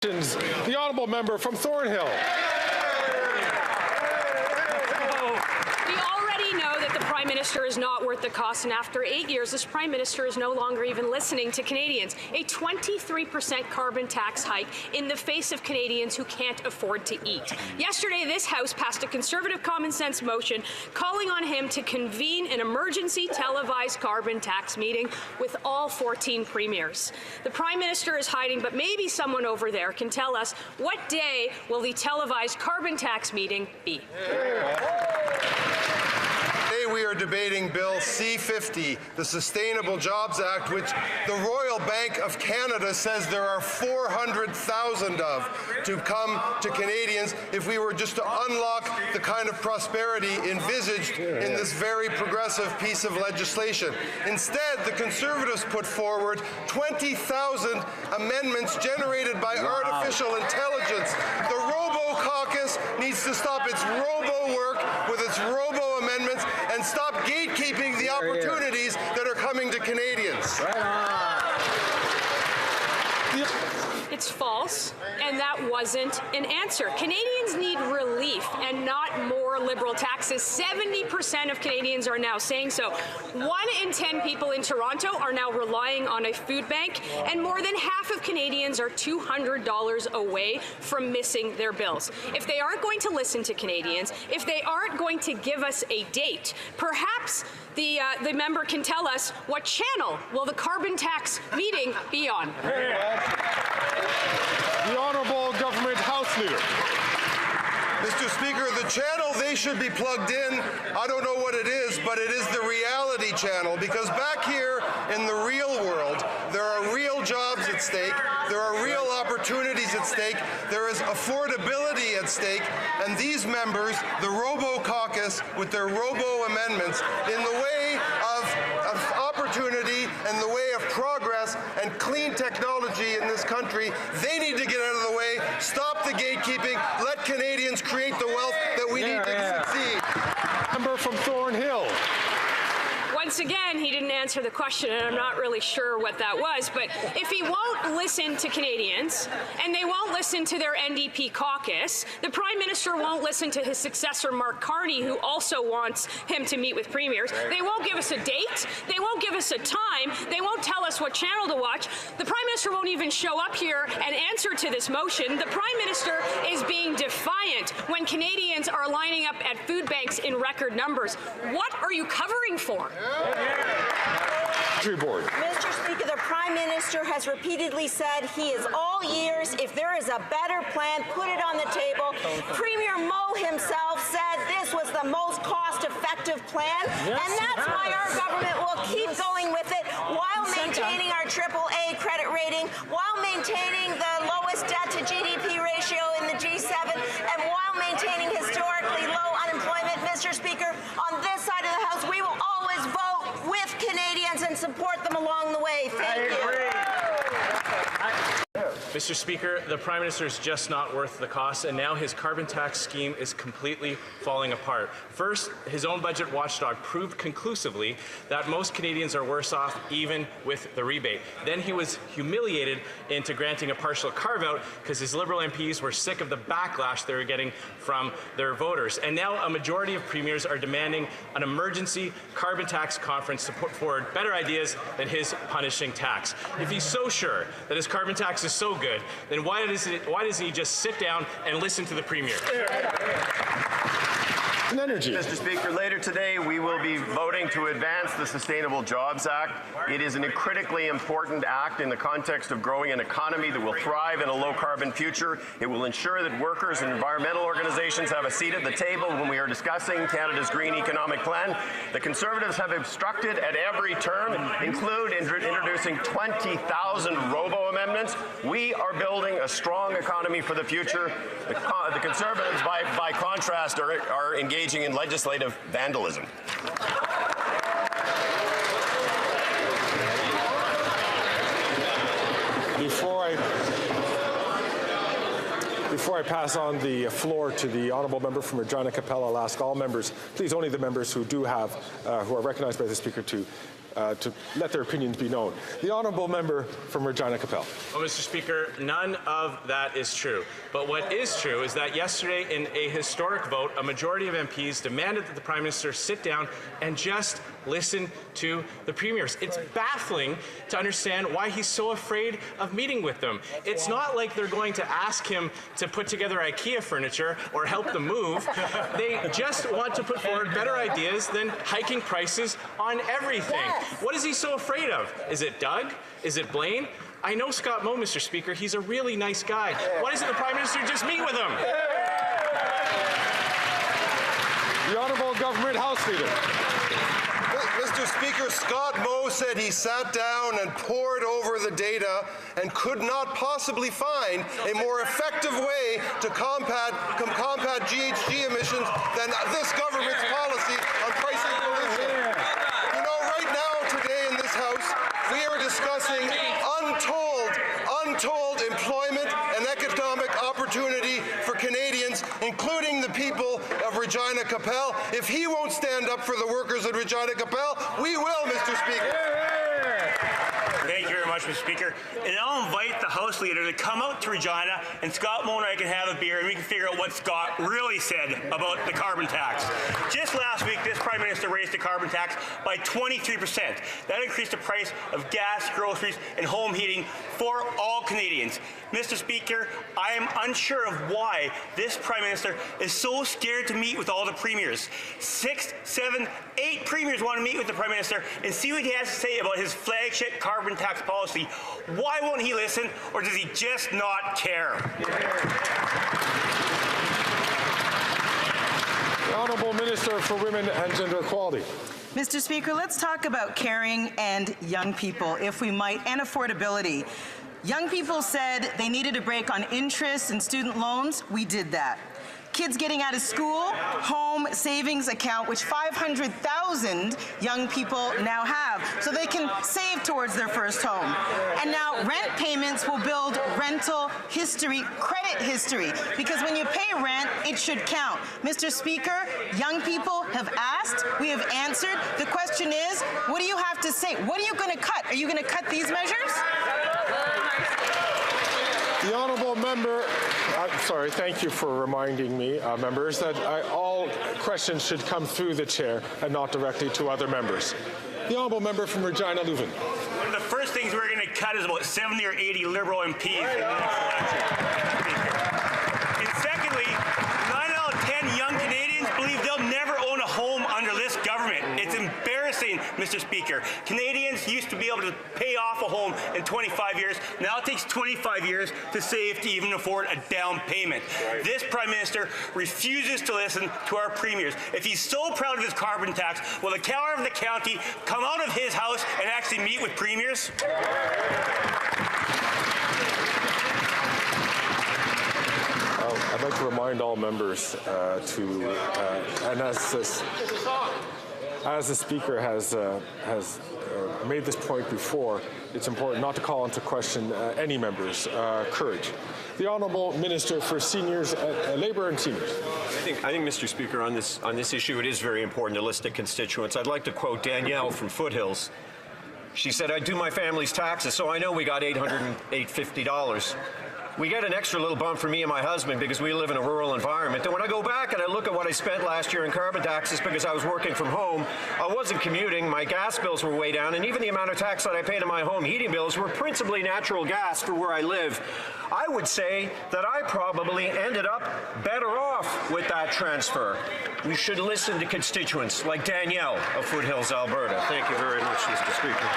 The honourable member from Thornhill. We already know that the Prime Minister is not worth the cost, and after 8 years, this Prime Minister is no longer even listening to Canadians. A 23% carbon tax hike in the face of Canadians who can't afford to eat. Yesterday, this House passed a Conservative common sense motion calling on him to convene an emergency televised carbon tax meeting with all 14 premiers. The Prime Minister is hiding, but maybe someone over there can tell us what day will the televised carbon tax meeting be. Today we are debating Bill C-50, the Sustainable Jobs Act, which the Royal Bank of Canada says there are 400,000 of to come to Canadians if we were just to unlock the kind of prosperity envisaged in this very progressive piece of legislation. Instead, the Conservatives put forward 20,000 amendments generated by artificial intelligence. The Robo-Caucus needs to stop its robo-work with its robo-amendments and stop gatekeeping the opportunities that are coming to Canadians. It's false, and that wasn't an answer. Canadians need relief and not more liberal taxes. 70% of Canadians are now saying so. 1 in 10 people in Toronto are now relying on a food bank, and more than half of Canadians are $200 away from missing their bills. If they aren't going to listen to Canadians, if they aren't going to give us a date, perhaps the member can tell us what channel will the carbon tax meeting be on. The Honourable Government House Leader. Mr. Speaker, the channel they should be plugged in, I don't know what it is, but it is the reality channel, because back here in the real world, there are real jobs at stake, there are real opportunities at stake, there is affordability at stake, and these members, the Robo-Caucus, with their robo-amendments, in the way of opportunity and the way of progress and clean technology in this country, they need to get out of the way, stop the gatekeeping, let Canadians create the wealth that we need to succeed. Member from Thornhill. Once again, he didn't answer the question, and I'm not really sure what that was. But if he won't listen to Canadians, and they won't listen to their NDP caucus, the Prime Minister won't listen to his successor, Mark Carney, who also wants him to meet with premiers. They won't give us a date. They won't give us a time. They won't tell us what channel to watch. The Prime Minister won't even show up here and answer to this motion. The Prime Minister is being defiant when Canadians are lining up at food banks in record numbers. What are you covering for? Board. Mr. Speaker, the Prime Minister has repeatedly said he is all ears. If there is a better plan, put it on the table. Premier Moe himself said this was the most cost-effective plan, and that's why our government will keep going with it while maintaining our AAA credit rating, while maintaining the lowest debt-to-GDP ratio in the G7, and while maintaining historically low unemployment. Mr. Speaker, on this side of the House, we will always vote with Canadians and support them along the way. Thank you. Mr. Speaker, the Prime Minister is just not worth the cost, and now his carbon tax scheme is completely falling apart. First, his own budget watchdog proved conclusively that most Canadians are worse off even with the rebate. Then he was humiliated into granting a partial carve-out because his Liberal MPs were sick of the backlash they were getting from their voters. And now a majority of premiers are demanding an emergency carbon tax conference to put forward better ideas than his punishing tax. If he's so sure that his carbon tax is so good, then why doesn't he just sit down and listen to the Premier? Energy. Mr. Speaker, later today we will be voting to advance the Sustainable Jobs Act. It is a critically important act in the context of growing an economy that will thrive in a low-carbon future. It will ensure that workers and environmental organizations have a seat at the table when we are discussing Canada's Green Economic Plan. The Conservatives have obstructed at every turn, including introducing 20,000 robo-amendments. We are building a strong economy for the future. The Conservatives, by contrast, are engaging in legislative vandalism. Before I pass on the floor to the honourable member from Regina Capella, I'll ask all members, please only the members who are recognized by the Speaker, to to let their opinions be known. The honourable member from Regina Capel. Well, Mr. Speaker, none of that is true. But what is true is that yesterday, in a historic vote, a majority of MPs demanded that the Prime Minister sit down and just listen to the premiers. It's baffling to understand why he's so afraid of meeting with them. It's not like they're going to ask him to put together IKEA furniture or help them move. They just want to put forward better ideas than hiking prices on everything. Yes. What is he so afraid of? Is it Doug? Is it Blaine? I know Scott Moe, Mr. Speaker. He's a really nice guy. Why doesn't the Prime Minister just meet with him? The Honourable Government House Leader. Mr. Speaker, Scott Moe said he sat down and pored over the data and could not possibly find a more effective way to combat GHG emissions than this government's policy on pricing pollution. You know, right now, today in this House, we are discussing untold employment and economic opportunity for Canadians, including the people of Regina Capel. If he won't stand up for the workers at Regina Capel, we will, Mr. Speaker. Thank you very much, Mr. Speaker. And I'll invite the House Leader to come out to Regina, and Scott Moe and I can have a beer and we can figure out what Scott really said about the carbon tax. Just last week, this Prime Minister raised the carbon tax by 23%. That increased the price of gas, groceries, and home heating for all Canadians. Mr. Speaker, I am unsure of why this Prime Minister is so scared to meet with all the premiers. 6, 7, 8 premiers want to meet with the Prime Minister and see what he has to say about his flagship carbon tax policy. Why won't he listen, or does he just not care? The Honourable Minister for Women and Gender Equality. Mr. Speaker, let's talk about caring and young people, if we might, and affordability. Young people said they needed a break on interest and student loans. We did that. Kids getting out of school, home savings account, which 500,000 young people now have, so they can save towards their first home. And now rent payments will build rental history, credit history, because when you pay rent, it should count. Mr. Speaker, young people have asked, we have answered. The question is, what do you have to say? What are you going to cut? Are you going to cut these measures? The honourable member, sorry, thank you for reminding me, members, that all questions should come through the chair and not directly to other members. The honourable member from Regina Leuven. One of the first things we're going to cut is about 70 or 80 Liberal MPs in the next election. And secondly, 9 out of 10 young Canadians believe they'll never own a home under this government. It's embarrassing, Mr. Speaker. Canadians used to be able to pay off a home in 25 years. Now it takes 25 years to save to even afford a down payment. This Prime Minister refuses to listen to our premiers. If he's so proud of his carbon tax, will the Keller of the county come out of his house and actually meet with premiers? I'd like to remind all members and as the Speaker has made this point before, it's important not to call into question any member's courage. The Honourable Minister for Seniors, Labour and Seniors. I think, Mr. Speaker, on this issue, it is very important to list the constituents. I'd like to quote Danielle from Foothills. She said, "I do my family's taxes, so I know we got $850. We get an extra little bump for me and my husband because we live in a rural environment. And when I go back and I look at what I spent last year in carbon taxes because I was working from home, I wasn't commuting, my gas bills were way down, and even the amount of tax that I paid on my home heating bills were principally natural gas for where I live. I would say that I probably ended up better off with that transfer." We should listen to constituents like Danielle of Foothills, Alberta. Thank you very much, Mr. Speaker.